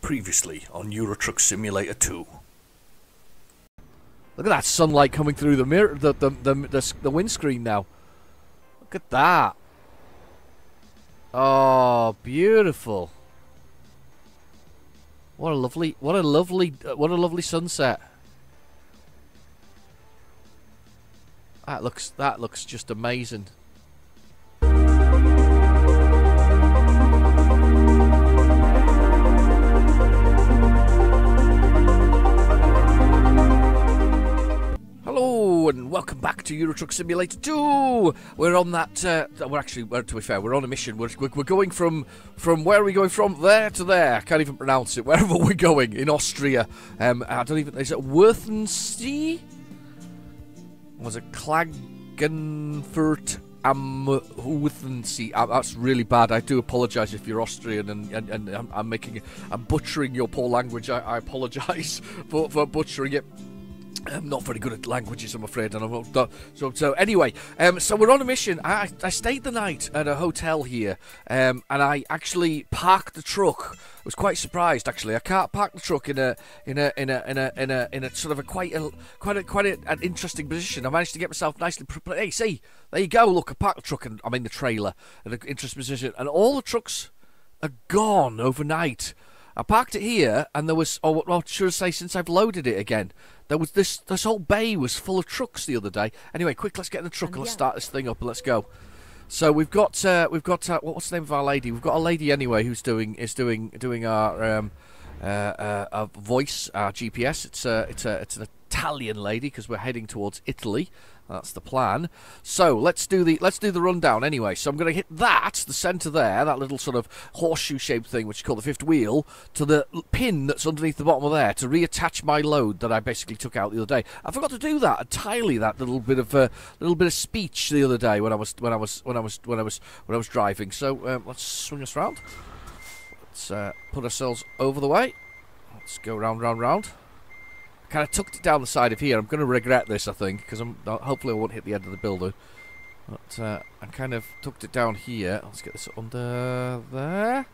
Previously on Euro Truck Simulator 2. Look at that sunlight coming through the mirror, the windscreen now. Look at that. Oh, beautiful. What a lovely sunset. That looks just amazing. Hello and welcome back to Euro Truck Simulator 2. We're on that. To be fair, we're on a mission. We're going from where are we going from? There to there. I can't even pronounce it. Wherever we're going in Austria. I don't even. Is it Werthensee? Was it Klagenfurt am Werthensee? That's really bad. I do apologise if you're Austrian and I'm butchering your poor language. I apologise for butchering it. I'm not very good at languages, I'm afraid, and so anyway, so we're on a mission. I stayed the night at a hotel here, and I actually parked the truck. I was quite surprised, actually. I can't park the truck in a sort of quite an interesting position. I managed to get myself nicely. Hey, see, there you go. Look, I parked the truck, and I'm in the trailer in an interesting position, and all the trucks are gone overnight. I parked it here, and there was, should I say, since I've loaded it again, there was this whole bay was full of trucks the other day. Anyway, quick, let's get in the truck and let's start this thing up and let's go. So we've got what's the name of our lady? We've got a lady anyway who's doing our voice, our GPS. It's an Italian lady because we're heading towards Italy. That's the plan. So let's do the rundown anyway. So I'm going to hit the centre there, that little sort of horseshoe-shaped thing, which is called the fifth wheel, to the pin that's underneath the bottom of there to reattach my load that I basically took out the other day. I forgot to do that entirely. That little bit of speech the other day when I was driving. So let's swing us round. Let's put ourselves over the way. Let's go round. Kind of tucked it down the side of here. I'm going to regret this, I think, because hopefully I won't hit the end of the building. But I kind of tucked it down here. Let's get this under there.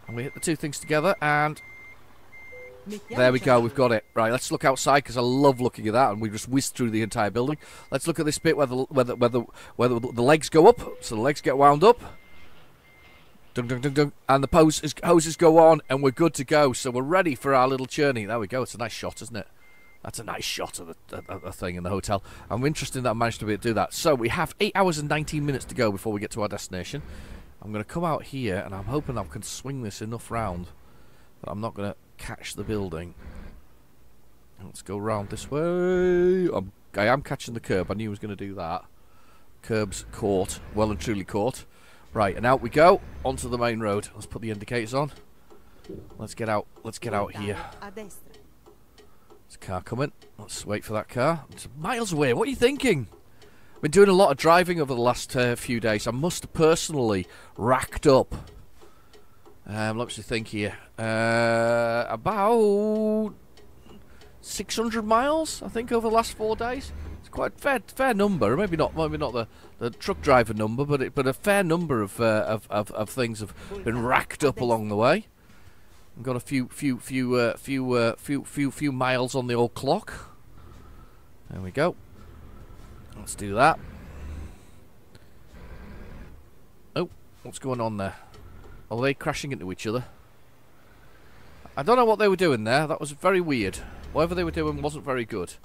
And we hit the two things together, and there we go. We've got it. Right, let's look outside because I love looking at that, and we just whizzed through the entire building. Let's look at this bit where the legs go up, so the legs get wound up. Dung, dung, dung, dung. And the hoses go on, and we're good to go. So we're ready for our little journey. There we go. It's a nice shot, isn't it? That's a nice shot of the thing in the hotel. I'm interested that I managed to do that. So we have 8 hours and 19 minutes to go before we get to our destination. I'm going to come out here, and I'm hoping I can swing this enough round that I'm not going to catch the building. Let's go round this way. I am catching the curb. I knew I was going to do that. Curb's caught. Well and truly caught. Right, and out we go onto the main road. Let's put the indicators on. Let's get out. Let's get out here. There's a car coming. Let's wait for that car. It's miles away. What are you thinking? I've been doing a lot of driving over the last few days. I must have personally racked up. Let's think here. About 600 miles, I think, over the last 4 days. It's quite fair number. Maybe not the truck driver number, but a fair number of things have been racked up along the way. I've got a few miles on the old clock. There we go. Let's do that. Oh, what's going on there? Are they crashing into each other? I don't know what they were doing there. That was very weird. Whatever they were doing wasn't very good.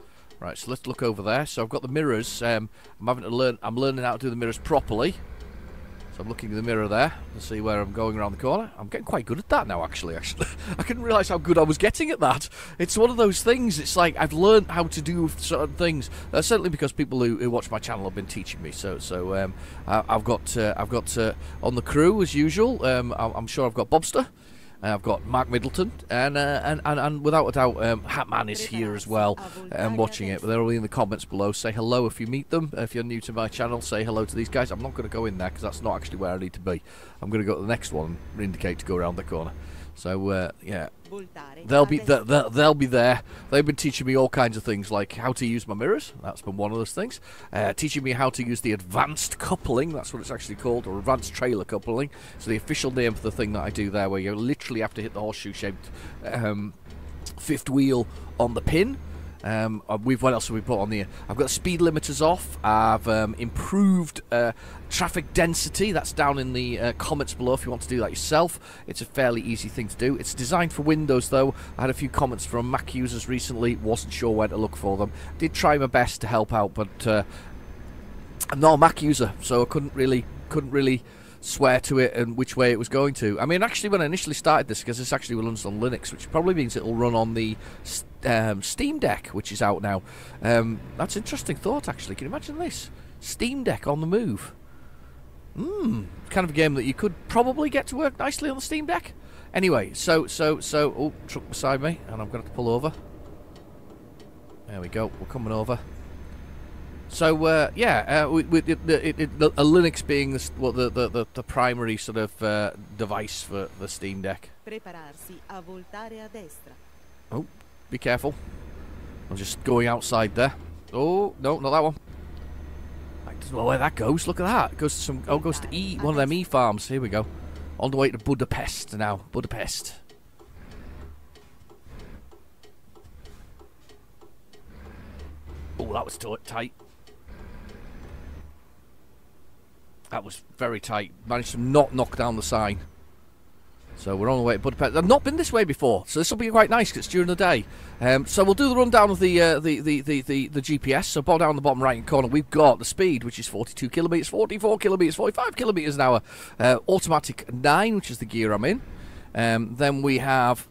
Right, so let's look over there. So I've got the mirrors. I'm learning how to do the mirrors properly. So I'm looking in the mirror there to see where I'm going around the corner. I'm getting quite good at that now, actually. I couldn't realise how good I was getting at that. It's one of those things. It's like I've learned how to do certain things. Certainly because people who watch my channel have been teaching me. So I've got on the crew as usual. I'm sure I've got Bobster. I've got Mark Middleton, and without a doubt, Hatman is here as well, watching it. But they're all in the comments below. Say hello if you meet them. If you're new to my channel, say hello to these guys. I'm not going to go in there because that's not actually where I need to be. I'm going to go to the next one and indicate to go around the corner. So yeah, they'll be there. They've been teaching me all kinds of things, like how to use my mirrors. That's been one of those things. Teaching me how to use the advanced coupling. That's what it's actually called, or advanced trailer coupling. So the official name for the thing that I do there, where you literally have to hit the horseshoe-shaped fifth wheel on the pin. What else have we put on here? I've got speed limiters off. I've improved traffic density. That's down in the comments below if you want to do that yourself. It's a fairly easy thing to do. It's designed for Windows though. I had a few comments from Mac users recently. Wasn't sure where to look for them. Did try my best to help out, but I'm not a Mac user, so I couldn't really swear to it and which way it was going to. I mean, actually, when I initially started this, because this actually runs on Linux, which probably means it will run on the Steam Deck, which is out now. That's an interesting thought, actually. Can you imagine this? Steam Deck on the move. Kind of a game that you could probably get to work nicely on the Steam Deck. Anyway, oh, truck beside me, and I'm going to have to pull over. There we go, we're coming over. So yeah, with a Linux being the primary sort of device for the Steam Deck. Oh, be careful! I'm just going outside there. Oh no, not that one. I don't know where that goes. Look at that. It goes to some. Oh, it goes to one of them farms. Here we go. On the way to Budapest now. Budapest. Oh, that was tight. That was very tight. Managed to not knock down the sign. So we're on the way to Budapest. I've not been this way before, so this will be quite nice because it's during the day. So we'll do the rundown of the GPS. So down the bottom right-hand corner, we've got the speed, which is 42 kilometres, 44 kilometres, 45 kilometres an hour. Automatic 9, which is the gear I'm in. Then we have...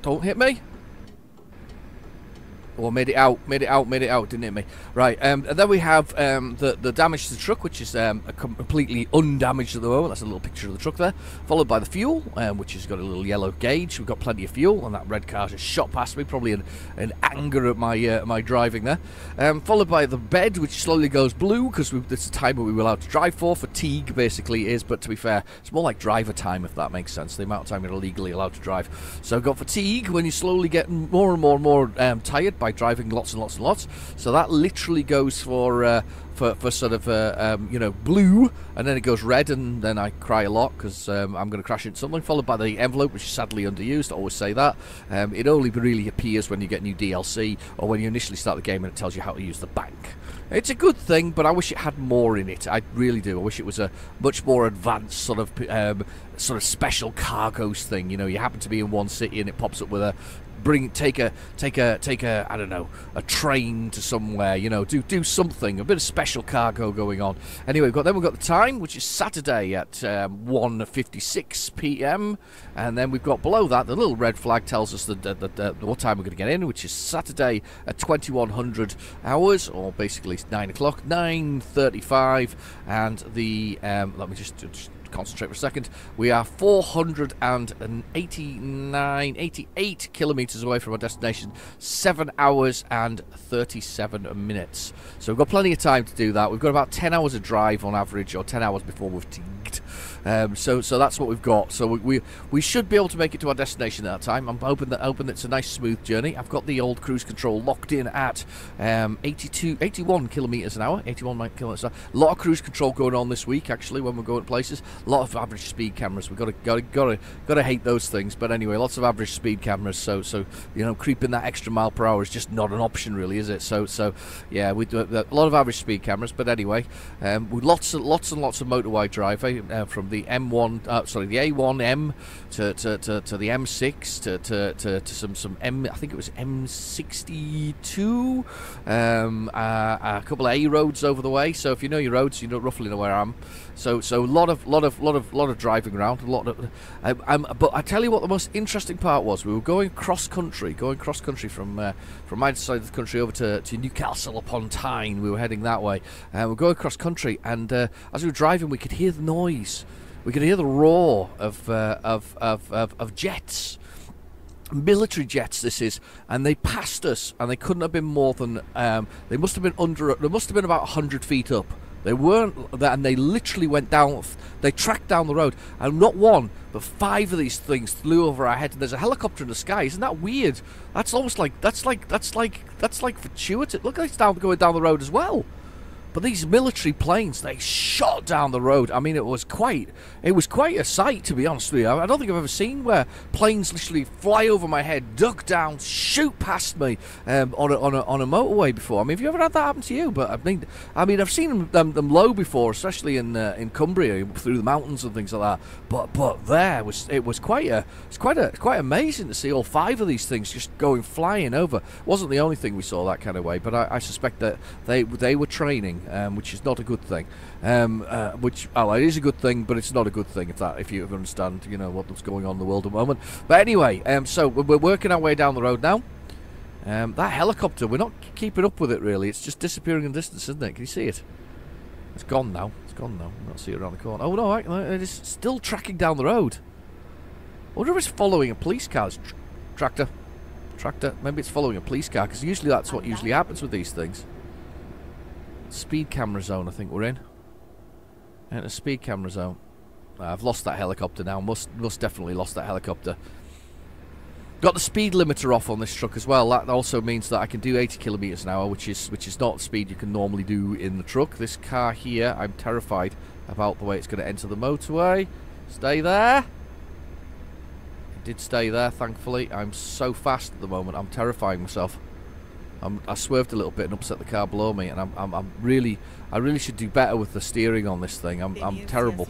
Don't hit me. Or made it out, didn't hit me. Right, and then we have the damage to the truck, which is completely undamaged at the moment. That's a little picture of the truck there. Followed by the fuel, which has got a little yellow gauge. We've got plenty of fuel, and that red car just shot past me, probably in anger at my driving there. Followed by the bed, which slowly goes blue, because it's the time that we were allowed to drive for. Fatigue, basically, is, but to be fair, it's more like driver time, if that makes sense, the amount of time you're legally allowed to drive. So I've got fatigue, when you slowly get more and more tired by driving lots and lots and lots. So that literally goes for sort of you know, blue, and then it goes red, and then I cry a lot because I'm going to crash into something. Followed by the envelope, which is sadly underused. I always say that. It only really appears when you get new DLC or when you initially start the game and it tells you how to use the bank. It's a good thing, but I wish it had more in it. I really do. I wish it was a much more advanced sort of special cargoes thing. You know, you happen to be in one city and it pops up with a take a I don't know, a train to somewhere, you know, do something, a bit of special cargo going on. Anyway, we've got the time, which is Saturday at 1:56 p.m. and then we've got below that the little red flag tells us what time we're going to get in, which is Saturday at 2100 hours, or basically 9 o'clock, 9:35, and the let me just concentrate for a second. We are 488 kilometers away from our destination, 7 hours and 37 minutes. So we've got plenty of time to do that. We've got about 10 hours of drive on average, or 10 hours before we've fatigued. So that's what we've got. So we should be able to make it to our destination at that time. I'm hoping that it's a nice smooth journey. I've got the old cruise control locked in at 81 kilometers an hour, 81 kilometers an hour. A lot of cruise control going on this week, actually, when we're going places. A lot of average speed cameras. We've gotta hate those things. But anyway, lots of average speed cameras. So you know, creeping that extra mile per hour is just not an option, really, is it? So yeah, we do a lot of average speed cameras. But anyway, with lots and lots of motorway driving from the M1, the A1M to the M6 to some M. I think it was M62. A couple of A roads over the way. So if you know your roads, you roughly know where I am. So a lot of driving around, but I tell you what, the most interesting part was we were going cross country from my side of the country over to Newcastle upon Tyne. We were heading that way, and we're going cross country, and as we were driving, we could hear the noise, we could hear the roar of jets. Military jets, this is, and they passed us, and they couldn't have been more than they must have been about 100 feet up. They weren't, and they literally went down. They tracked down the road, and not one, but 5 of these things flew over our head. And there's a helicopter in the sky. Isn't that weird? That's almost like that's like fortuitous. Look, it's going down the road as well. But these military planes, they shot down the road. I mean, it was quite a sight, to be honest with you. I don't think I've ever seen where planes literally fly over my head, duck down, shoot past me on a motorway before. I mean, have you ever had that happen to you? But I mean, I've seen them low before, especially in Cumbria, through the mountains and things like that. But it was quite amazing to see all 5 of these things just going flying over. It wasn't the only thing we saw that kind of way, but I suspect that they were training. Which is not a good thing. It is a good thing, but it's not a good thing if you understand, what's going on in the world at the moment. But anyway, so we're working our way down the road now. That helicopter, we're not keeping up with it really. It's just disappearing in the distance, isn't it? Can you see it? It's gone now. I'm not seeing it around the corner. Oh no, it is still tracking down the road. I wonder if it's following a police car. It's tractor. Maybe it's following a police car, because usually that's what usually happens with these things. Speed camera zone, I think we're in. And a speed camera zone. I've lost that helicopter now. Must definitely lost that helicopter. Got the speed limiter off on this truck as well. That also means that I can do 80 kilometers an hour, which is not the speed you can normally do in the truck. This car here, I'm terrified about the way it's going to enter the motorway. Stay there. It did stay there, thankfully. I'm so fast at the moment. I'm terrifying myself. I swerved a little bit and upset the car below me, and I really should do better with the steering on this thing. I'm terrible.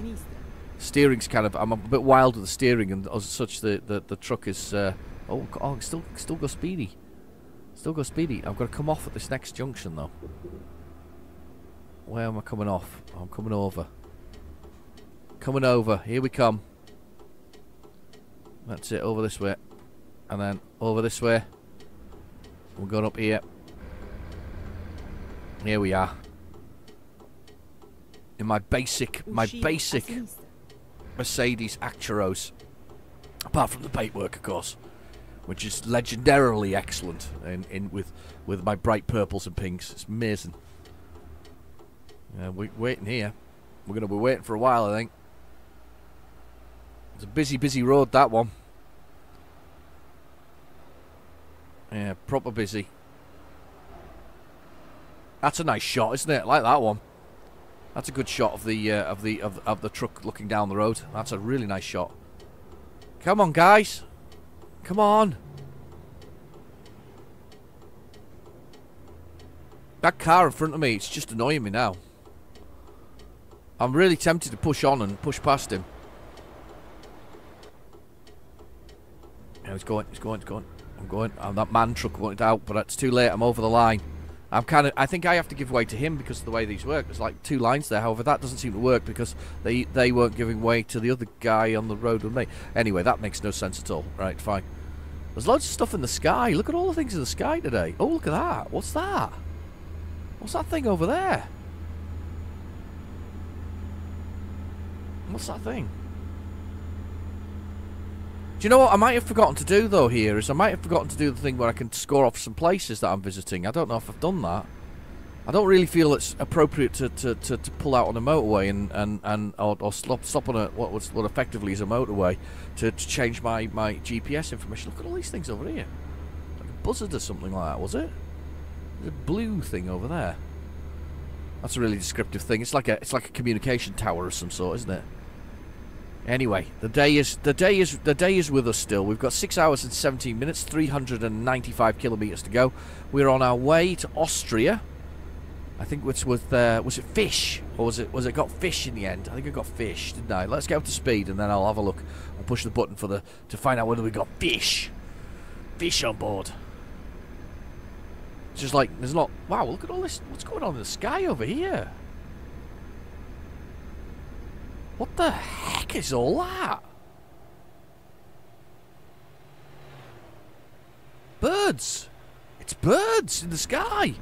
Steering's I'm a bit wild with the steering, and as such the truck is still go speedy. Still go speedy. I've got to come off at this next junction though. Where am I coming off? Oh, I'm coming over. Coming over. Here we come. That's it. Over this way, and then over this way. We're going up here. Here we are. In my basic Mercedes Actros. Apart from the paintwork, of course, which is legendarily excellent with my bright purples and pinks. It's amazing. We're waiting here. We're going to be waiting for a while, I think. It's a busy road, that one. Yeah, proper busy. That's a nice shot, isn't it? I like that one. That's a good shot of the truck looking down the road. That's a really nice shot. Come on, guys. Come on. That car in front of me, it's just annoying me now. I'm really tempted to push on and push past him. Yeah, he's going. I'm going. That man truck wanted out, but it's too late. I'm over the line. I think I have to give way to him because of the way these work. There's like 2 lines there. However, that doesn't seem to work because they weren't giving way to the other guy on the road with me. Anyway, that makes no sense at all. Right, fine. There's loads of stuff in the sky. Look at all the things in the sky today. Oh, look at that. What's that? What's that thing over there? What's that thing? Do you know what I might have forgotten to do, though, here? Is I might have forgotten to do the thing where I can score off some places that I'm visiting. I don't know if I've done that. I don't really feel it's appropriate to pull out on a motorway or stop on what effectively is a motorway to change my GPS information. Look at all these things over here. Like a buzzard or something like that, was it? There's a blue thing over there. That's a really descriptive thing. It's like a communication tower of some sort, isn't it? Anyway, the day is with us still. We've got 6 hours and 17 minutes, 395 kilometers to go. We're on our way to Austria. I think was it fish, or was it got fish in the end? I think I got fish, didn't I? Let's get up to speed, and then I'll have a look and push the button to find out whether we got fish on board. It's just like there's not. Wow, look at all this. What's going on in the sky over here? What the heck is all that? Birds. It's birds in the sky.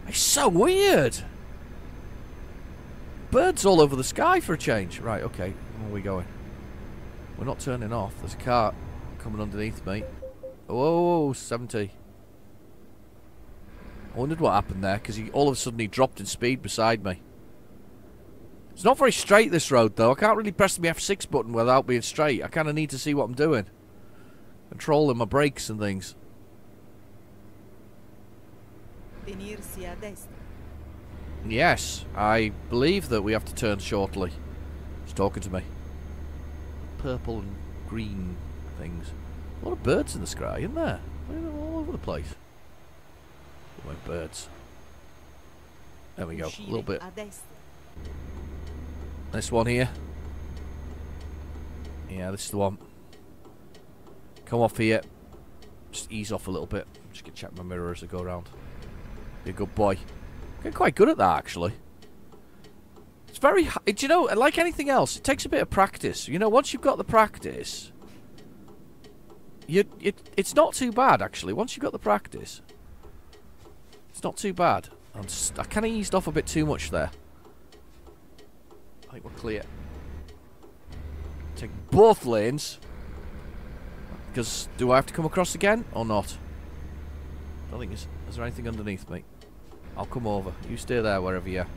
It's so weird. Birds all over the sky for a change. Right, okay. Where are we going? We're not turning off. There's a car coming underneath me. Oh, 70. I wondered what happened there, because all of a sudden he dropped in speed beside me. It's not very straight, this road, though. I can't really press the F6 button without being straight. I kind of need to see what I'm doing. Controlling my brakes and things. Yes, I believe that we have to turn shortly. He's talking to me. Purple and green things. A lot of birds in the sky, isn't there? They're all over the place. Oh, my birds. There we go. A little bit. This one here. Yeah, this is the one. Come off here. Just ease off a little bit. Just get check my mirror as I go around. Be a good boy. Get quite good at that, actually. It's very... Do you know, like anything else, it takes a bit of practice. You know, once you've got the practice... It's not too bad, actually. Once you've got the practice... It's not too bad. I kind of eased off a bit too much there. I think we're clear. Take both lanes. Because do I have to come across again or not? I don't think is there anything underneath me? I'll come over. You stay there wherever you are.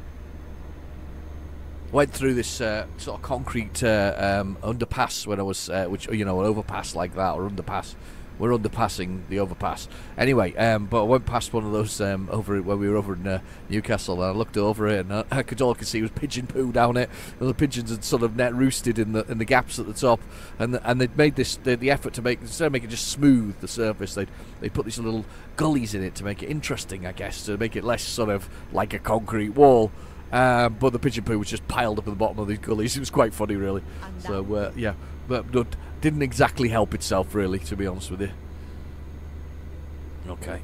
Went through this sort of concrete underpass when I was, which, you know, an overpass like that, or underpass. We're underpassing the overpass. Anyway, but I went past one of those over when we were over in Newcastle, and I looked over it, and I could all I could see was pigeon poo down it, and the pigeons had sort of net roosted in the gaps at the top, and they'd made the effort to make, instead of making it just smooth the surface, they put these little gullies in it to make it interesting, I guess, to make it less sort of like a concrete wall. But the pigeon poo was just piled up at the bottom of these gullies. It was quite funny, really. So yeah, but no, didn't exactly help itself, really, to be honest with you. Okay.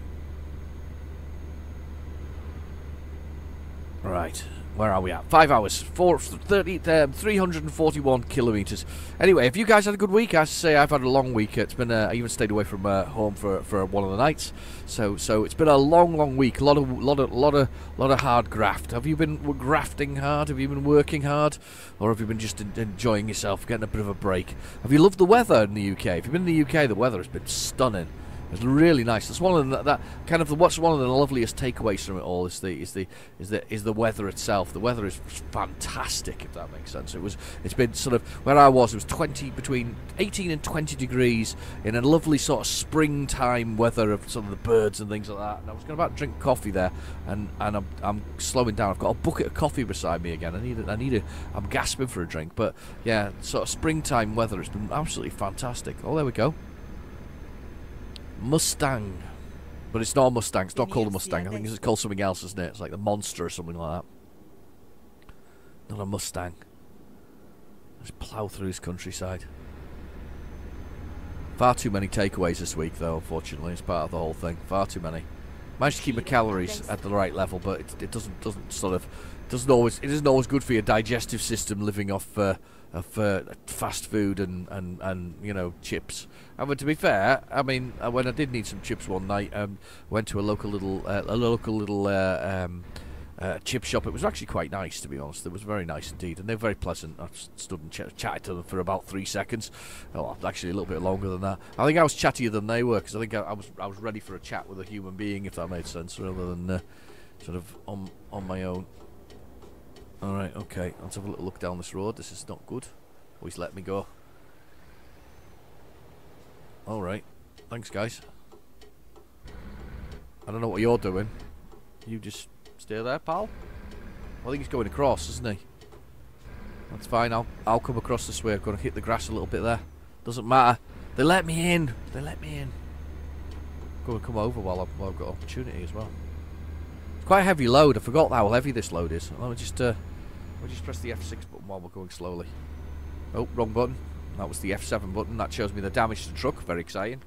Right. Where are we at? 5 hours. 341 kilometres. Anyway, have you guys had a good week? I say I've had a long week. It's been I even stayed away from home for one of the nights. So it's been a long week. A lot of hard graft. Have you been grafting hard? Have you been working hard, or have you been just enjoying yourself, getting a bit of a break? Have you loved the weather in the UK? If you've been in the UK, the weather has been stunning. It's really nice. It's one of what's one of the loveliest takeaways from it all is the weather itself. The weather is fantastic, if that makes sense. It's been sort of where I was. It was between 18 and 20 degrees in a lovely sort of springtime weather of some of the birds and things like that. And I was going about to drink coffee there, and I'm slowing down. I've got a bucket of coffee beside me again. I'm gasping for a drink. But yeah, sort of springtime weather has been absolutely fantastic. Oh, there we go. Mustang, but it's not a Mustang. It's not called a Mustang. I think it's called something else, isn't it? It's like the Monster or something like that. Not a Mustang. Just plough through this countryside. Far too many takeaways this week, though. Unfortunately, it's part of the whole thing. Far too many. Managed to keep my calories at the right level, but it isn't always good for your digestive system living off fast food and you know, chips. But to be fair, I mean, when I did need some chips one night, went to a local little chip shop. It was actually quite nice, to be honest. It was very nice indeed, and they're very pleasant. I stood and chatted to them for about 3 seconds. Oh, actually a little bit longer than that. I think I was chattier than they were, because I think I was ready for a chat with a human being, if that made sense, rather than sort of on my own. Alright, okay, let's have a little look down this road. This is not good. Always let me go. Alright, thanks guys. I don't know what you're doing. You just stay there, pal. I think he's going across, isn't he? That's fine, I'll come across this way. I'm going to hit the grass a little bit there. Doesn't matter. They let me in. They let me in. I'm going to come over while I've got opportunity as well. It's quite a heavy load. I forgot how heavy this load is. Let me just press the F6 button while we're going slowly. Oh, wrong button. That was the F7 button. That shows me the damage to the truck. Very exciting.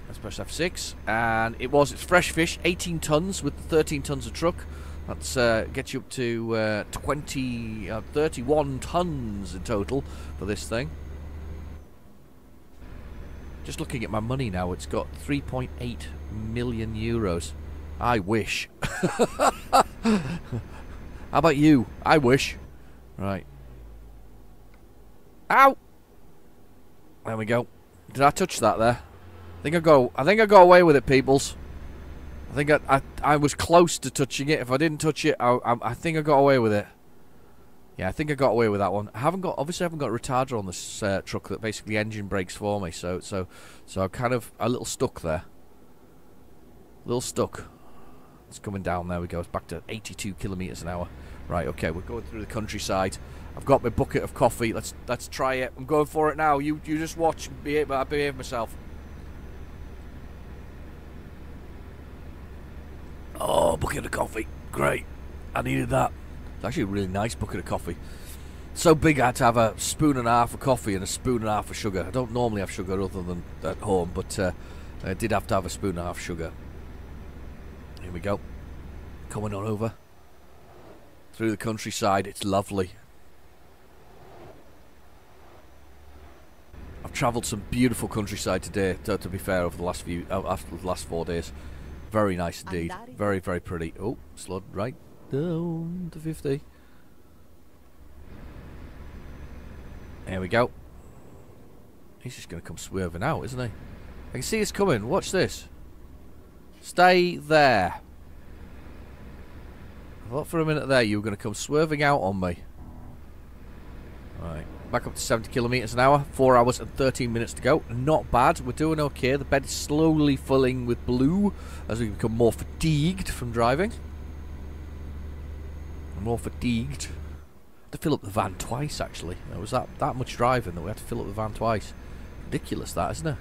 Let's press F6. And it's fresh fish. 18 tons with 13 tons of truck. That's gets you up to 31 tons in total for this thing. Just looking at my money now, it's got 3.8 million euros. I wish. How about you? I wish. Right. Ow! There we go. Did I touch that there? I think I got away with it, peoples. I think I was close to touching it. If I didn't touch it, I think I got away with it. Yeah, I think I got away with that one. Obviously I haven't got a retarder on this truck that basically engine brakes for me, so I'm kind of a little stuck there. A little stuck. It's coming down, there we go. It's back to 82 kilometers an hour. Right, okay, we're going through the countryside. I've got my bucket of coffee. Let's try it. I'm going for it now. You just watch. I behave myself. Oh, bucket of coffee. Great. I needed that. It's actually a really nice bucket of coffee. So big I had to have a spoon and a half of coffee and a spoon and a half of sugar. I don't normally have sugar other than at home, but I did have to have a spoon and a half of sugar. Here we go. Coming on over. Through the countryside. It's lovely. I've travelled some beautiful countryside today, to be fair, over the last after the last 4 days. Very nice indeed. Very, very pretty. Oh, slowed right down to 50. There we go. He's just going to come swerving out, isn't he? I can see he's coming. Watch this. Stay there. I thought for a minute there you were going to come swerving out on me. Right. Back up to 70 kilometers an hour. 4 hours and 13 minutes to go. Not bad. We're doing okay. The bed is slowly filling with blue as we become more fatigued from driving. More fatigued. Had to fill up the van twice, actually. There was that much driving that we had to fill up the van twice. Ridiculous, that, isn't it?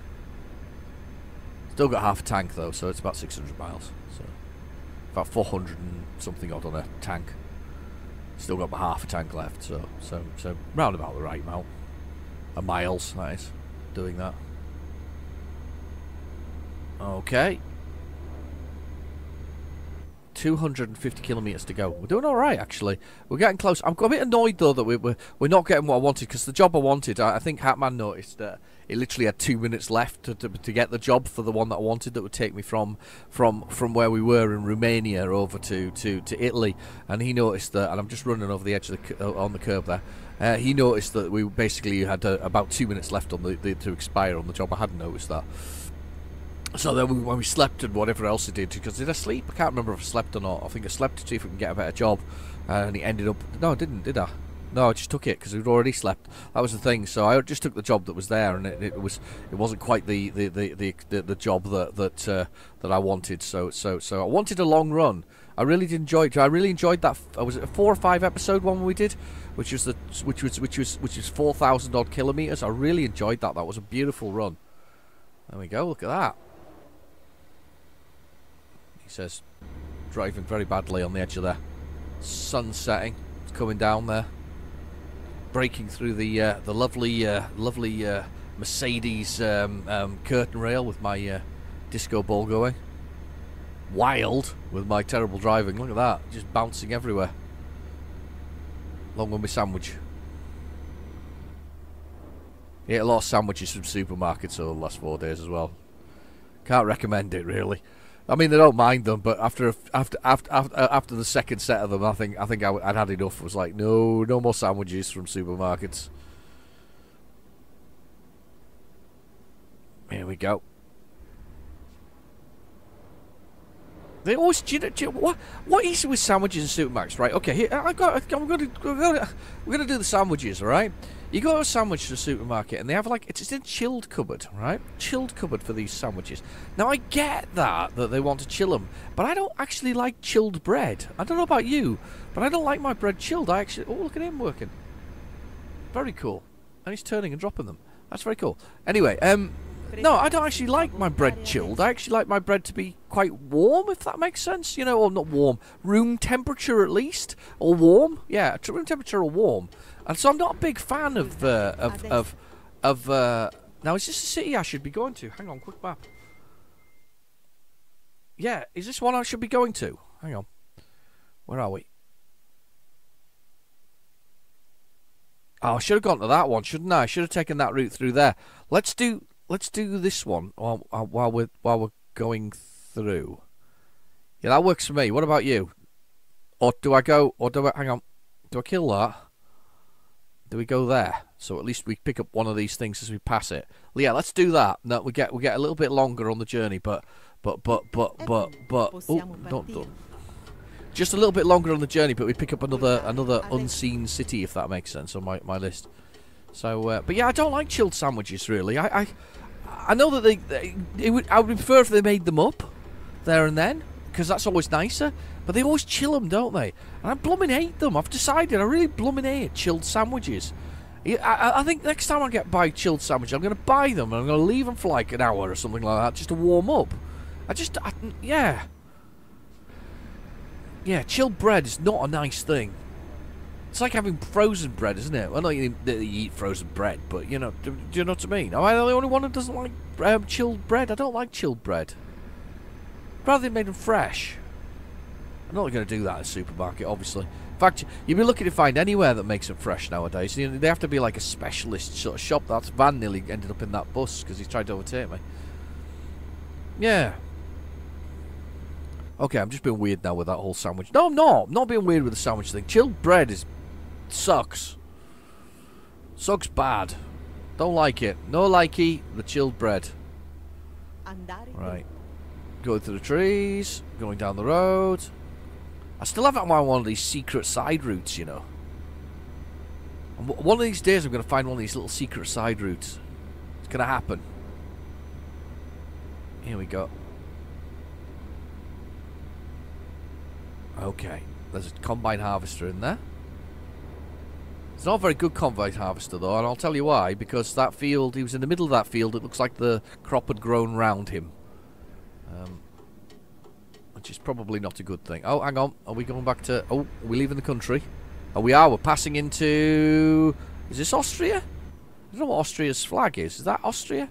Still got half a tank, though, so it's about 600 miles. So about 400 and something odd on a tank. Still got about half a tank left, so round about the right amount of miles, that is, doing that. Okay. 250 kilometers to go. We're doing all right, actually. We're getting close. I'm a bit annoyed though that we're not getting what I wanted, because the job I wanted, I think Hatman noticed that it literally had 2 minutes left to get the job for the one that I wanted, that would take me from where we were in Romania over to Italy, and he noticed that, and I'm just running over the edge of on the curb there. He noticed that we basically had about 2 minutes left on to expire on the job. I hadn't noticed that. So then when we slept and whatever else I did, because did I sleep? I can't remember if I slept or not. I think I slept to see if we can get a better job, and it ended up, no I didn't, did I? No, I just took it because we'd already slept. That was the thing. So I just took the job that was there, and it wasn't quite the job that I wanted. So I wanted a long run. I really did enjoy it. I really enjoyed that. Was it a 4 or 5 episode one we did, which was 4,000 odd kilometers. I really enjoyed that. That was a beautiful run. There we go. Look at that. He says, driving very badly on the edge of there. Sun setting. It's coming down there. Breaking through the lovely Mercedes curtain rail with my disco ball going. Wild with my terrible driving. Look at that. Just bouncing everywhere. Along with my sandwich. Ate a lot of sandwiches from supermarkets over the last 4 days as well. Can't recommend it, really. I mean, they don't mind them, but after the second set of them, I think I'd had enough. It was like, no more sandwiches from supermarkets. Here we go. They always, what is it with sandwiches in supermarkets, right? Okay, here we're gonna do the sandwiches, all right? You go to a sandwich to a supermarket and they have it's in a chilled cupboard, right? Chilled cupboard for these sandwiches. Now I get that they want to chill them, but I don't actually like chilled bread. I don't know about you, but I don't like my bread chilled. Oh, look at him working. Very cool. And he's turning and dropping them. That's very cool. Anyway, no, I don't actually like my bread chilled. I actually like my bread to be quite warm, if that makes sense. You know, or not warm, room temperature at least, or warm. Yeah, room temperature or warm. And so I'm not a big fan of now, is this a city I should be going to? Hang on, quick map. Yeah, is this one I should be going to? Hang on. Where are we? Oh, I should have gone to that one, shouldn't I? I should have taken that route through there. Let's do this one while we're going through. Yeah, that works for me. What about you? Or do I go? Or do I? Hang on. Do I kill that? Do we go there? So at least we pick up one of these things as we pass it. Well, yeah, let's do that. No, we get a little bit longer on the journey, but. Oh, don't. just a little bit longer on the journey, but we pick up another unseen city, if that makes sense, on my list. So, but yeah, I don't like chilled sandwiches really. I know that I would prefer if they made them up there and then, because that's always nicer. But they always chill them, don't they? And I blooming hate them. I've decided I really blooming hate chilled sandwiches. I think next time I buy chilled sandwiches, I'm going to buy them and I'm going to leave them for like an hour or something like that just to warm up. Yeah. Yeah, chilled bread is not a nice thing. It's like having frozen bread, isn't it? Well, not you eat frozen bread, but you know, do you know what I mean? Am I the only one who doesn't like chilled bread? I don't like chilled bread. I'd rather they made them fresh. I'm not going to do that at a supermarket, obviously. In fact, you'd be lucky to find anywhere that makes it fresh nowadays. You know, they have to be like a specialist sort of shop. That van nearly ended up in that bus because he tried to overtake me. Yeah. Okay, I'm just being weird now with that whole sandwich. No, I'm not. I'm not being weird with the sandwich thing. Chilled bread sucks. Sucks bad. Don't like it. No likey, the chilled bread. Right. Going through the trees. Going down the road. I still haven't found one of these secret side routes, you know. And one of these days I'm going to find one of these little secret side routes. It's going to happen. Here we go. Okay. There's a combine harvester in there. It's not a very good combine harvester though, and I'll tell you why. Because that field, he was in the middle of that field. It looks like the crop had grown round him. Which is probably not a good thing. Oh, hang on. Are we going back to... Oh, are we leaving the country? Oh, we are. We're passing into... Is this Austria? I don't know what Austria's flag is. Is that Austria?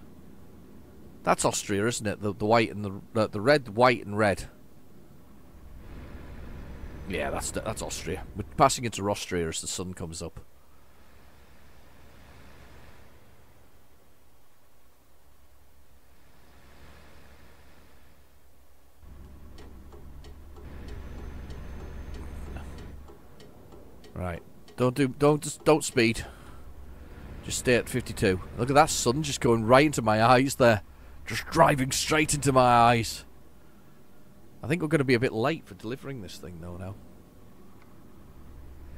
That's Austria, isn't it? The white and the red, white and red. Yeah, that's Austria. We're passing into Austria as the sun comes up. Right. Don't speed. Just stay at 52. Look at that sun just going right into my eyes there. Just driving straight into my eyes. I think we're going to be a bit late for delivering this thing though now.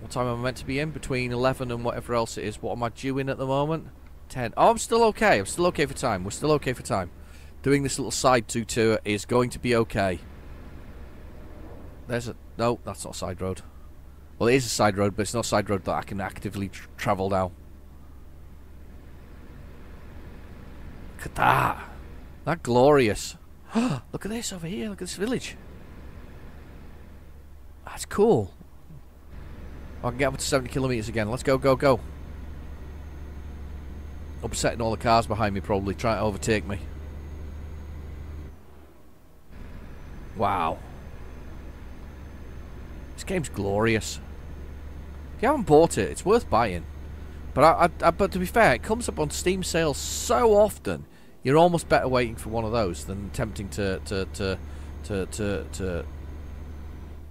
What time am I meant to be in? Between 11 and whatever else it is. What am I due in at the moment? 10. Oh, I'm still okay. I'm still okay for time. We're still okay for time. Doing this little side tour is going to be okay. There's a... No, that's not a side road. Well, it is a side road, but it's not a side road that I can actively travel down. Look at that. That glorious. Look at this over here. Look at this village. That's cool. I can get up to 70 kilometres again. Let's go, go, go. Upsetting all the cars behind me, probably. Trying to overtake me. Wow. This game's glorious. If you haven't bought it, it's worth buying. But but to be fair, it comes up on Steam sales so often. You're almost better waiting for one of those than attempting to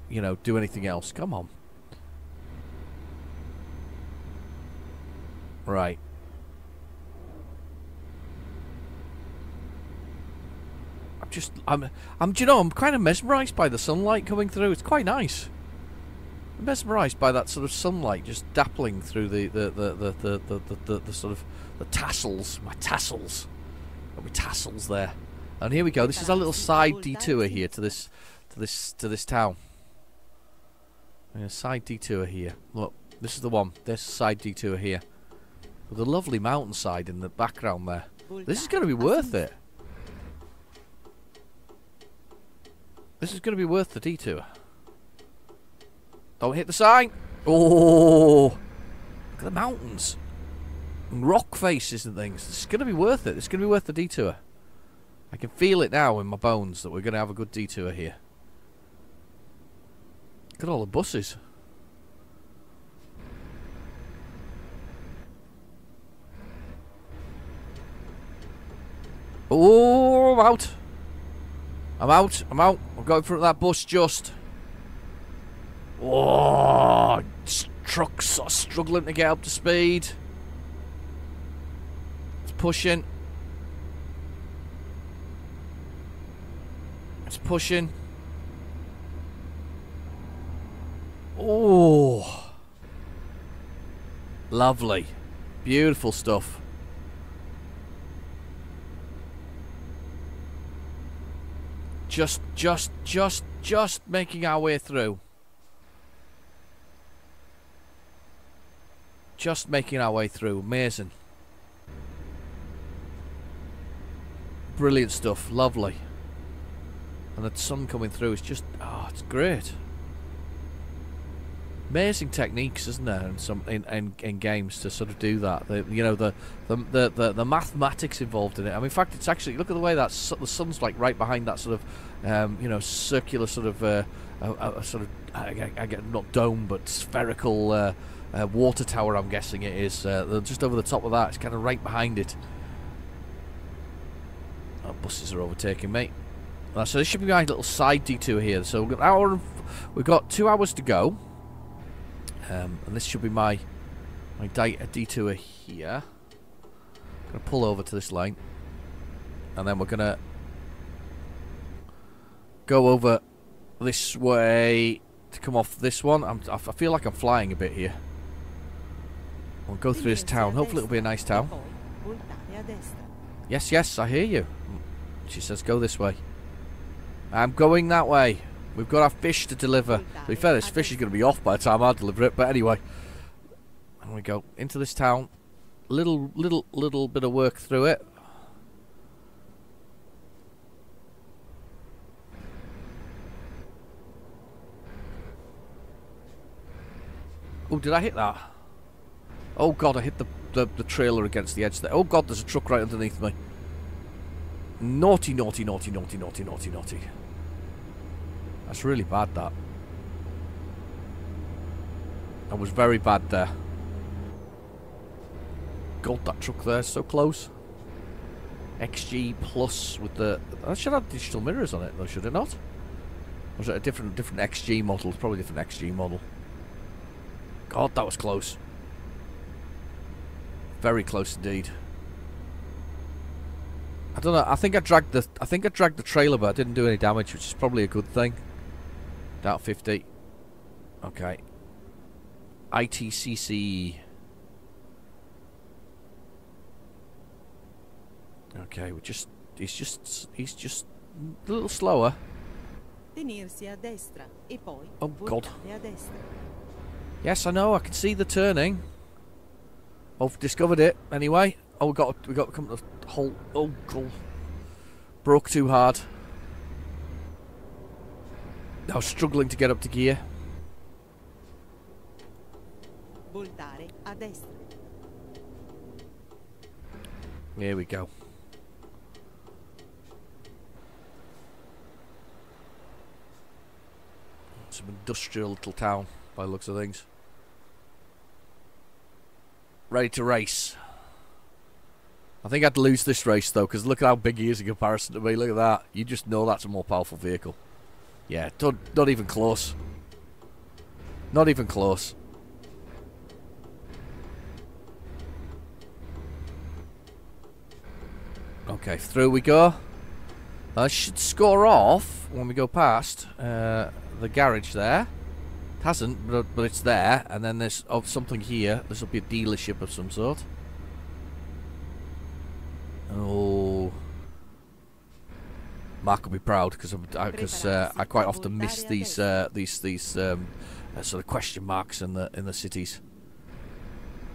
you know, do anything else. Come on. Right. Do you know, I'm kind of mesmerised by the sunlight coming through. It's quite nice. I'm mesmerised by that sort of sunlight just dappling through the sort of the tassels. My tassels. Got my tassels there. And here we go. This is our little side detour here to this town. A side detour here. Look, this is the one. This side detour here. With a lovely mountainside in the background there. This is going to be worth it. This is going to be worth the detour. Don't hit the sign. Oh, look at the mountains. And rock faces and things. This is going to be worth it. It's going to be worth the detour. I can feel it now in my bones that we're going to have a good detour here. Look at all the buses. Oh, I'm out. I'm out. I'm out. I'm going for that bus just. Oh, truck's sort of struggling to get up to speed. It's pushing. It's pushing. Oh, lovely, beautiful stuff. Just making our way through. Just making our way through. Amazing. Brilliant stuff. Lovely. And the sun coming through is just, oh, it's great. Amazing techniques, isn't there, in games to sort of do that. You know, the mathematics involved in it. I mean, in fact, it's actually, look at the way that the sun's like right behind that sort of, you know, circular sort of, I get not dome but spherical water tower. I'm guessing it is just over the top of that. It's kind of right behind it. Oh, buses are overtaking me. So this should be my little side detour here. So we've got 2 hours to go. And this should be my detour here. I'm going to pull over to this lane. And then we're going to go over this way to come off this one. I feel like I'm flying a bit here. We'll go through this town. Hopefully it'll be a nice town. Yes, yes, I hear you. She says go this way. I'm going that way. We've got our fish to deliver. To be fair, this fish is going to be off by the time I deliver it. But anyway, and we go into this town. Little bit of work through it. Oh, did I hit that? Oh God, I hit the trailer against the edge there. Oh God, there's a truck right underneath me. Naughty, naughty, naughty, naughty, naughty, naughty, naughty. That's really bad, that. That was very bad there. God, that truck there is so close. XG Plus with the... That should have digital mirrors on it, though, should it not? Or was it a different XG model? Probably a different XG model. God, that was close. Very close indeed. I don't know. I think I dragged the trailer, but I didn't do any damage, which is probably a good thing. Down 50. Okay. ITCC. Okay, he's just a little slower. Oh God. Yes, I know. I can see the turning. I've discovered it anyway. Oh, we got to come to the whole. Oh God. Broke too hard. Now struggling to get up to gear. Here we go. Some industrial little town by the looks of things. Ready to race. I think I'd lose this race though, because look at how big he is in comparison to me. Look at that. You just know that's a more powerful vehicle. Yeah, not even close. Not even close. Okay, through we go. I should score off when we go past the garage there. It hasn't, but it's there. And then there's something here. This will be a dealership of some sort. Oh, Mark will be proud because I quite often miss these sort of question marks in the cities.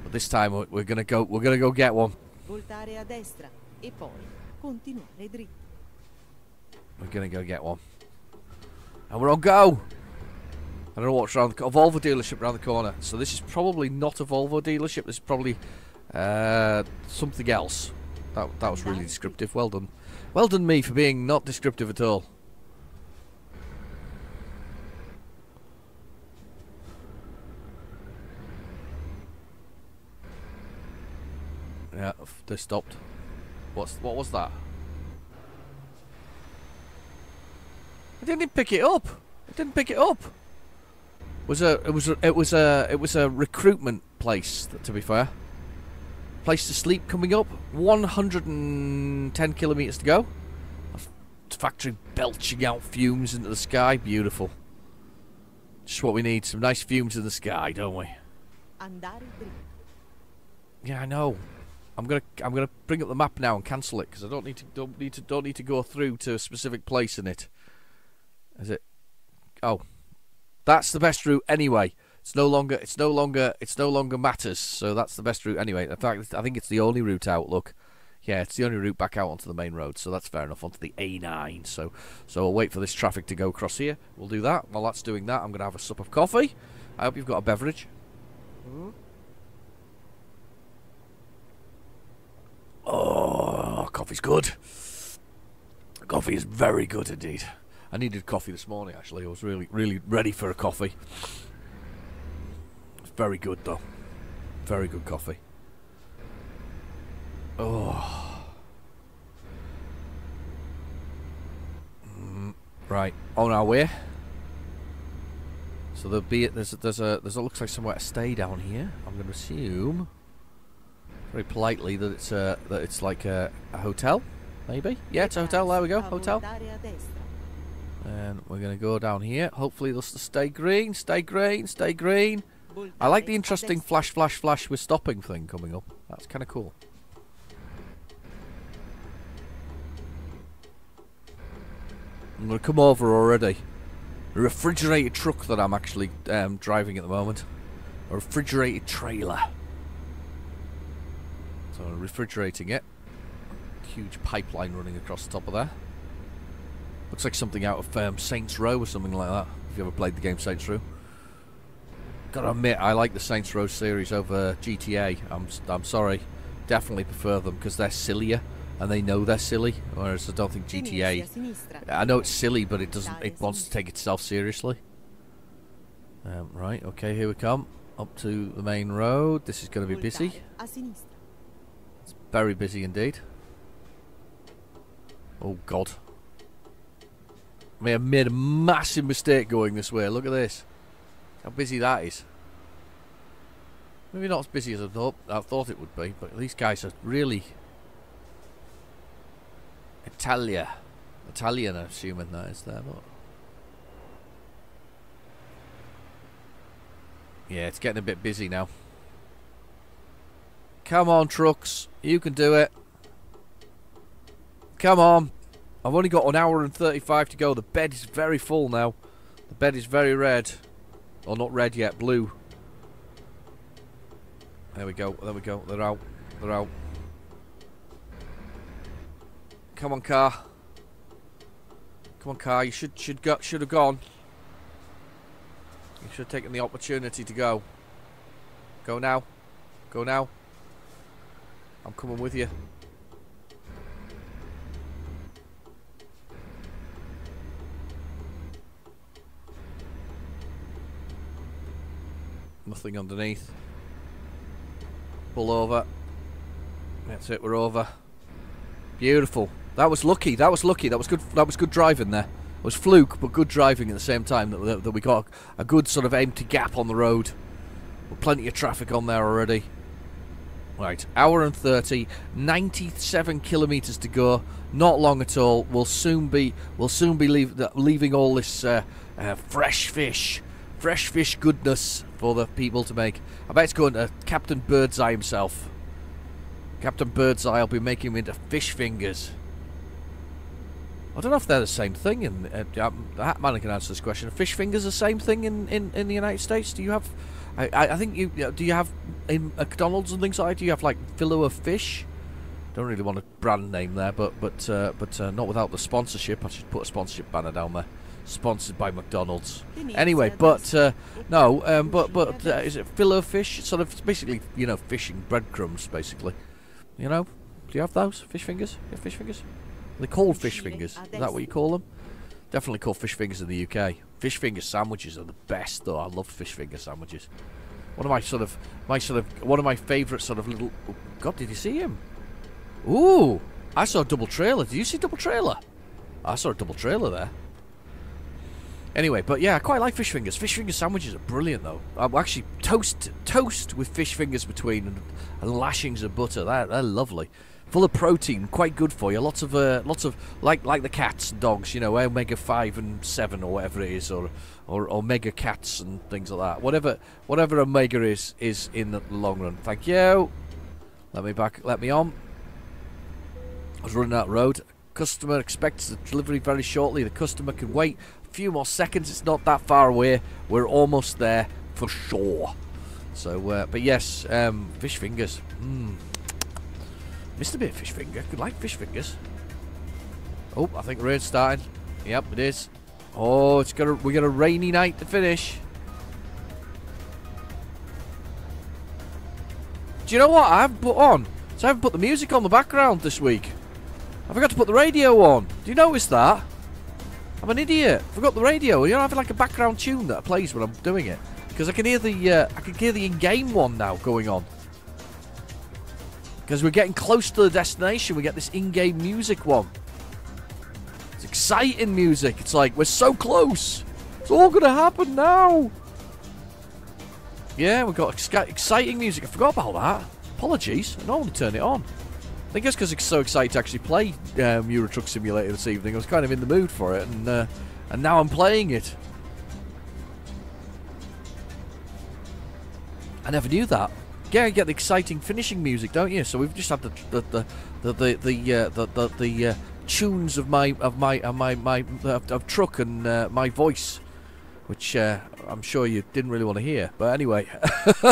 But this time we're gonna go get one. We're gonna go get one, and we're on go. I don't know what's around the Volvo dealership around the corner. So this is probably not a Volvo dealership. This is probably something else. That was really descriptive. Well done. Well done me for being not descriptive at all. Yeah, they stopped. What was that? I didn't pick it up. I didn't pick it up. It was a recruitment place, to be fair. Place to sleep coming up. 110 kilometers to go. A factory belching out fumes into the sky. Beautiful. Just what we need. Some nice fumes in the sky, don't we? Yeah, I know. I'm gonna bring up the map now and cancel it because I don't need to go through to a specific place in it. Is it? Oh, that's the best route anyway. It's no longer matters. So that's the best route anyway. In fact, I think it's the only route out. Look, yeah, it's the only route back out onto the main road. So that's fair enough. Onto the A9. So I'll wait for this traffic to go across here. We'll do that. While that's doing that, I'm gonna have a sup of coffee. I hope you've got a beverage. Oh, coffee's good. Coffee is very good indeed. I needed coffee this morning, actually. I was really ready for a coffee. It's very good, though. Very good coffee. Oh. Right, on our way. So there's a looks like somewhere to stay down here. I'm going to assume, very politely, that it's like a hotel, maybe. Yeah, it's a hotel. There we go, hotel. And we're going to go down here. Hopefully they'll stay green, stay green, stay green. I like the interesting flash, flash, flash with stopping thing coming up. That's kind of cool. I'm going to come over already. A refrigerated truck that I'm actually driving at the moment. A refrigerated trailer. So I'm refrigerating it. Huge pipeline running across the top of there. Looks like something out of Saints Row or something like that. If you ever played the game Saints Row. Gotta admit, I like the Saints Row series over GTA. I'm sorry. Definitely prefer them because they're sillier and they know they're silly. Whereas I don't think GTA. I know it's silly, but it doesn't. It wants to take itself seriously. Right. Okay. Here we come. Up to the main road. This is going to be busy. It's very busy indeed. Oh God. I may have made a massive mistake going this way. Look at this. How busy that is. Maybe not as busy as I thought it would be, but these guys are really Italian, I'm assuming that is there. But yeah, it's getting a bit busy now. Come on, trucks. You can do it. Come on. I've only got 1 hour and 35 to go. The bed is very full now. The bed is very red. Or not red yet, blue. There we go, there we go. They're out. They're out. Come on, car. Come on, car. You should have gone. You should have taken the opportunity to go. Go now. Go now. I'm coming with you. Nothing underneath. Pull over. That's it, we're over. Beautiful. That was lucky. That was lucky. That was good. That was good driving there. It was fluke, but good driving at the same time. That we got a good sort of empty gap on the road. With plenty of traffic on there already. Right, hour and 30, 97 kilometres to go. Not long at all. We'll soon be leaving all this fresh fish goodness for the people to make. I bet it's going to Captain Birdseye himself. Captain Birdseye will be making them into fish fingers. I don't know if they're the same thing. And that man can answer this question. Are fish fingers the same thing in the United States? Do you have? I think do you have in McDonald's and things like that? Do you have like fillet of fish? Don't really want a brand name there, but not without the sponsorship. I should put a sponsorship banner down there. Sponsored by McDonald's. Anyway, but is it fillet of fish? Sort of basically, you know, fishing breadcrumbs, basically. You know, do you have those fish fingers? You have fish fingers? They're called fish fingers. Is that what you call them? Definitely called fish fingers in the UK. Fish finger sandwiches are the best, though. I love fish finger sandwiches. One of my favourite sort of little. Oh God, did you see him? Ooh, I saw a double trailer. Did you see double trailer? I saw a double trailer there. Anyway, but yeah, I quite like fish fingers. Fish finger sandwiches are brilliant, though. Actually, toast with fish fingers between and lashings of butter. They're lovely. full of protein, quite good for you. Lots of like the cats and dogs, you know, omega 5 and 7 or whatever it is, or omega cats and things like that. Whatever omega is in the long run. Thank you. Let me on. I was running out of road. Customer expects the delivery very shortly. The customer can wait a few more seconds. It's not that far away. We're almost there for sure. So, but yes, fish fingers. Missed a bit of fish finger. Could like fish fingers. Oh, I think rain's starting. Yep, it is. Oh, we got a rainy night to finish. Do you know what I haven't put on? So I haven't put the music on the background this week. I forgot to put the radio on. Do you notice that? I'm an idiot. Forgot the radio. You know, I have like a background tune that plays when I'm doing it, because I can hear the in-game one now going on. Because we're getting close to the destination, we get this in-game music one. It's exciting music. It's like we're so close. It's all gonna happen now. Yeah, we've got exciting music. I forgot about that. Apologies. I normally turn it on. I think it's because I'm so excited to actually play Euro Truck Simulator this evening. I was kind of in the mood for it, and now I'm playing it. I never knew that. Yeah, you get the exciting finishing music, don't you? So we've just had the tunes of my truck and my voice, which I'm sure you didn't really want to hear. But anyway, no,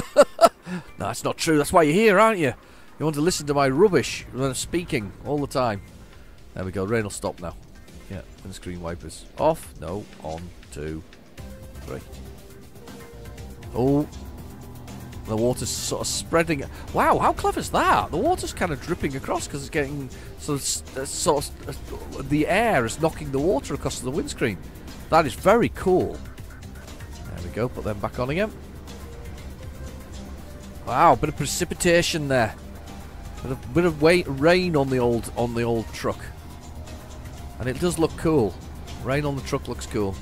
that's not true. That's why you're here, aren't you? You want to listen to my rubbish when I'm speaking all the time. There we go. Rain will stop now. Yeah, windscreen wipers off. No, on. 2, 3. Oh, the water's sort of spreading. Wow, how clever is that? The water's kind of dripping across because it's getting sort of the air is knocking the water across the windscreen. That is very cool. There we go. Put them back on again. Wow, bit of precipitation there. Bit of rain on the old truck, and it does look cool. Rain on the truck looks cool.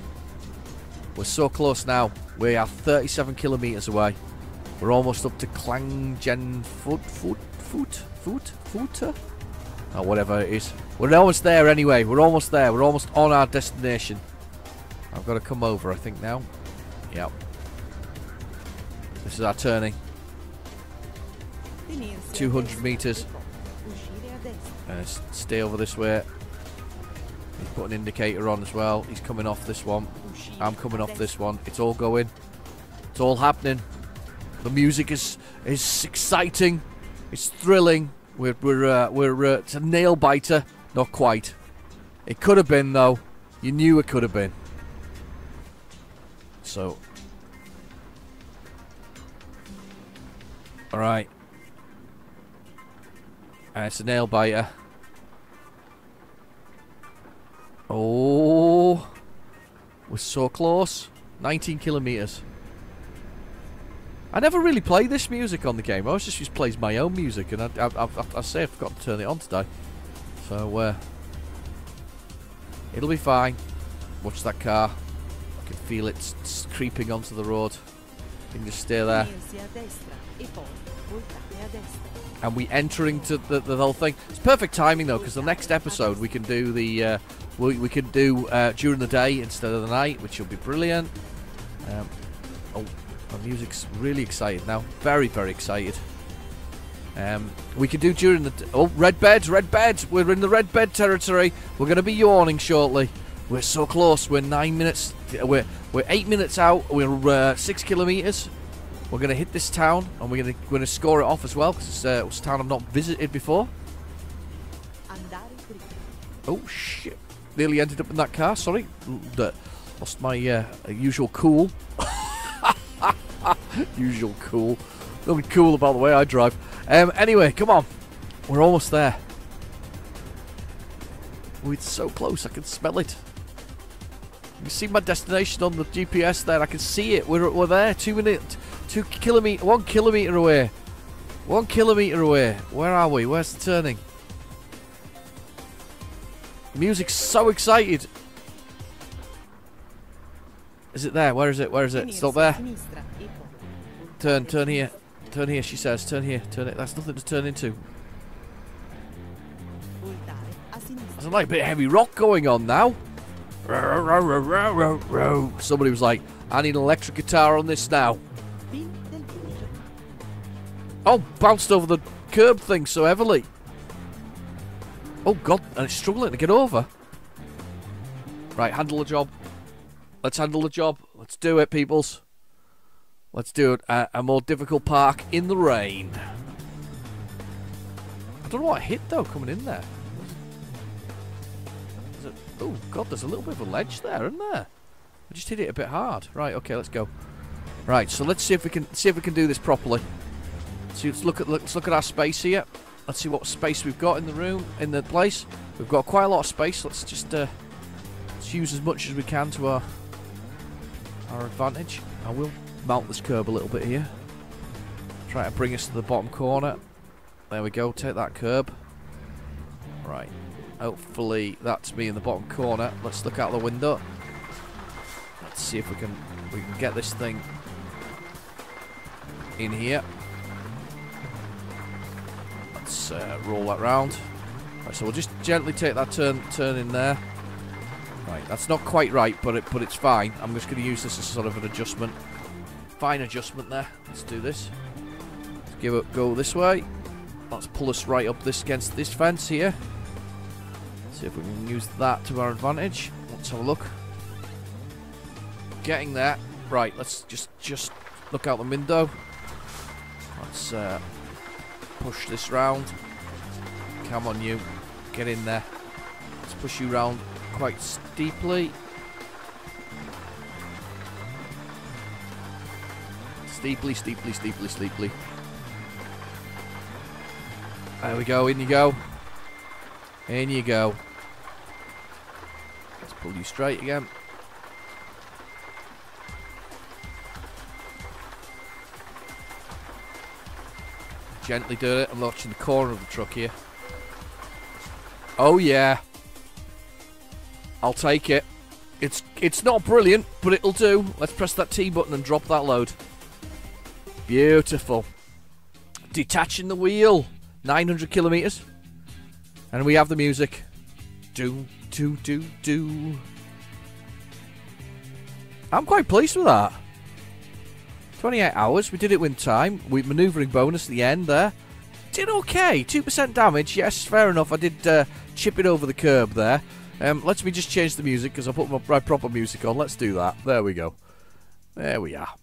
We're so close now. We are 37 kilometers away. We're almost up to Klangjen Footer, or whatever it is. We're almost there anyway. We're almost there. We're almost on our destination. I've got to come over, I think, now. Yep. This is our turning. 200 meters. Stay over this way. He's put an indicator on as well. He's coming off this one. I'm coming off this one. It's all going. It's all happening. The music is exciting. It's thrilling. It's a nail biter. Not quite. It could have been though. You knew it could have been. So. All right. It's a nail biter. Oh, we're so close. 19 kilometers. I never really play this music on the game. I always just plays my own music, and I say I forgot to turn it on today. So it'll be fine. Watch that car. I can feel it creeping onto the road. You can just stay there. And we entering to the whole thing. It's perfect timing though, because the next episode we can do the we can do during the day instead of the night, which will be brilliant. Oh, my music's really excited now. Very, very excited. We can do during the red beds. We're in the red bed territory. We're going to be yawning shortly. We're so close. We're 9 minutes. We're 8 minutes out. We're 6 kilometers. We're going to hit this town, and we're going to score it off as well, because it's a town I've not visited before. Oh, shit. Nearly ended up in that car, sorry. Lost my usual cool. Usual cool. Nothing cool about the way I drive. Anyway, come on. We're almost there. Oh, it's so close, I can smell it. You can see my destination on the GPS there. I can see it. We're there. 1 kilometer away. 1 kilometer away. Where are we? Where's the turning? Music's so excited. Is it there? Where is it? Where is it? It's not there. Turn here. Turn here, she says. Turn here. Turn it. That's nothing to turn into. a sinistra. There's like a bit of heavy rock going on now. Somebody was like, I need an electric guitar on this now. Fin del bridge. Oh, bounced over the curb thing so heavily. Oh god, and it's struggling to get over. Right, handle the job. Let's handle the job. Let's do it, peoples. Let's do it. A more difficult park in the rain. I don't know what I hit though coming in there. Oh god, there's a little bit of a ledge there, isn't there? I just hit it a bit hard. Right, okay, let's go. Right, so let's see if we can do this properly. So let's look at our space here. Let's see what space we've got in the room, in the place. We've got quite a lot of space. Let's just let's use as much as we can to our advantage. I will mount this curb a little bit here. Try to bring us to the bottom corner. There we go. Take that curb. Right. Hopefully that's me in the bottom corner. Let's look out the window. Let's see if we can get this thing in here. Let's roll that round. Right, so we'll just gently take that turn in there. Right, that's not quite right, but it's fine. I'm just going to use this as sort of an adjustment. Fine adjustment there. Let's do this. Let's give it go this way. Let's pull us right up this against this fence here. See if we can use that to our advantage. Let's have a look. Getting there. Right, let's just look out the window. Let's push this round. Come on, you. Get in there. Let's push you round quite steeply. Steeply. There we go. In you go. In you go. Let's pull you straight again. Gently do it. I'm watching the corner of the truck here. Oh yeah. I'll take it. It's not brilliant, but it'll do. Let's press that T button and drop that load. Beautiful. Detaching the wheel. 900 kilometers. And we have the music. Do. I'm quite pleased with that. 28 hours. We did it with time. We manoeuvring bonus at the end there. Did okay. 2% damage. Yes, fair enough. I did chip it over the curb there. Let me just change the music because I put my proper music on. Let's do that. There we go. There we are.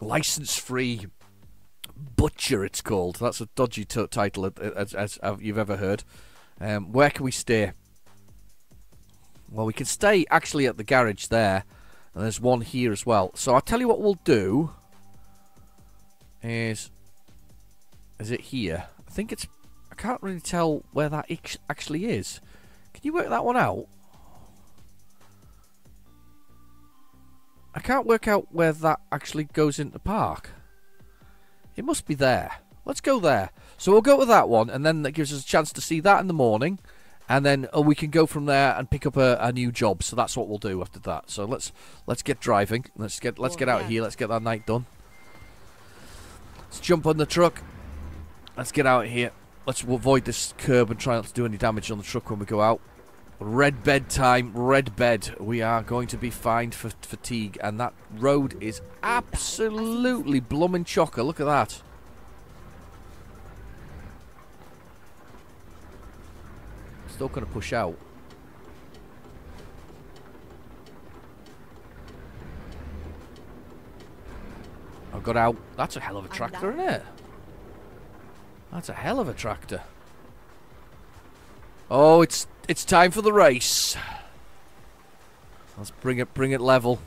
License-free Butcher, it's called. That's a dodgy title as you've ever heard. Where can we stay? Well, we can stay actually at the garage there. And there's one here as well. So I'll tell you what we'll do. Is it here? I think it's... I can't really tell where that actually is. Can you work that one out? I can't work out where that actually goes into the park. It must be there. Let's go there. So we'll go to that one, and then that gives us a chance to see that in the morning. And then we can go from there and pick up a new job. So that's what we'll do after that. So let's get driving. Let's get out of here. Let's get that night done. Let's jump on the truck. Let's get out of here. Let's avoid this curb and try not to do any damage on the truck when we go out. Red bed time. Red bed. We are going to be fined for fatigue. And that road is absolutely bloomin' chocker. Look at that. Still going to push out. I got out. That's a hell of a tractor, isn't it? That's a hell of a tractor. Oh, it's time for the race. Let's bring it level.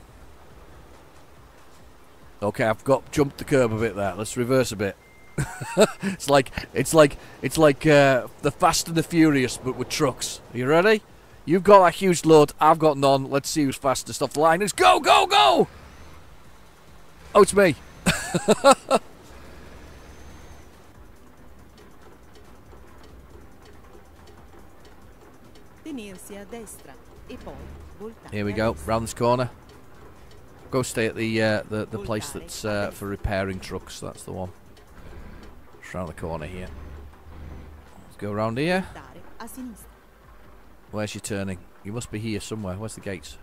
Okay, I've jumped the curb a bit there. Let's reverse a bit. it's like the Fast and the Furious, but with trucks. Are you ready? You've got that huge load. I've got none. Let's see who's fastest off the line. It's go, go, go! Oh, it's me. Tenersi a destra e poi voltare. Here we go. Round this corner. Go stay at the place that's for repairing trucks. That's the one. Just round the corner here. Let's go around here. Voltare a sinistra. Where's your turning? You must be here somewhere. Where's the gates?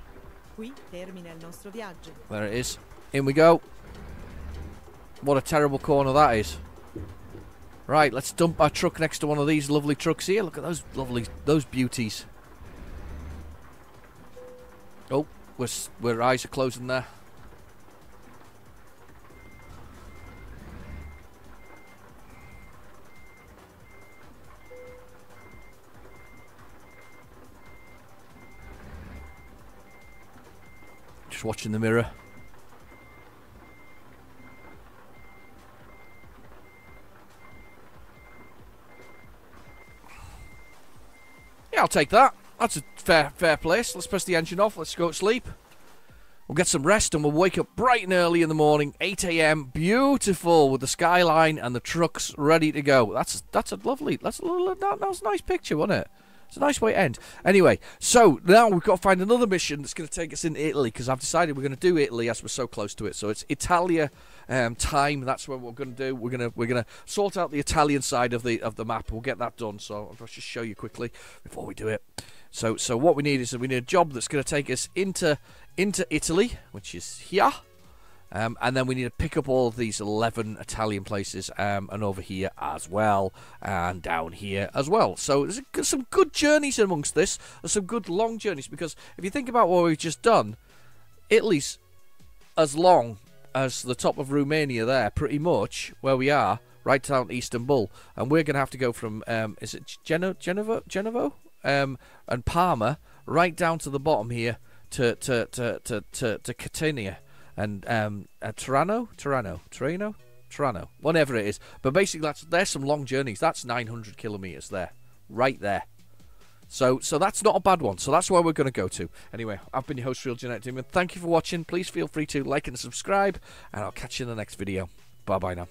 Qui termina il nostro viaggio. There it is. In we go. What a terrible corner that is. Right, let's dump our truck next to one of these lovely trucks here. Look at those beauties. Oh, our eyes are closing there. Just watching the mirror. Yeah, I'll take that. That's a fair place. Let's press the engine off. Let's go to sleep. We'll get some rest and we'll wake up bright and early in the morning, 8 a.m. Beautiful with the skyline and the trucks ready to go. That was a nice picture, wasn't it? It's a nice way to end. Anyway, so now we've got to find another mission that's going to take us into Italy, because I've decided we're going to do Italy as we're so close to it. So it's Italia time. That's what we're going to do. We're gonna sort out the Italian side of the map. We'll get that done. So I'll just show you quickly before we do it. So what we need is we need a job that's going to take us into Italy, which is here. And then we need to pick up all of these 11 Italian places, and over here as well, and down here as well. So there's some good journeys amongst this. There's some good long journeys, because if you think about what we've just done, Italy's as long as the top of Romania there, pretty much, where we are, right down to Istanbul. And we're going to have to go from, is it Genovo? And Parma, right down to the bottom here to Catania. And Tirano, whatever it is. But basically, there's some long journeys. That's 900 kilometers there, right there. So that's not a bad one. So that's where we're going to go to. Anyway, I've been your host, Real Genetic Demon. Thank you for watching. Please feel free to like and subscribe, and I'll catch you in the next video. Bye bye now.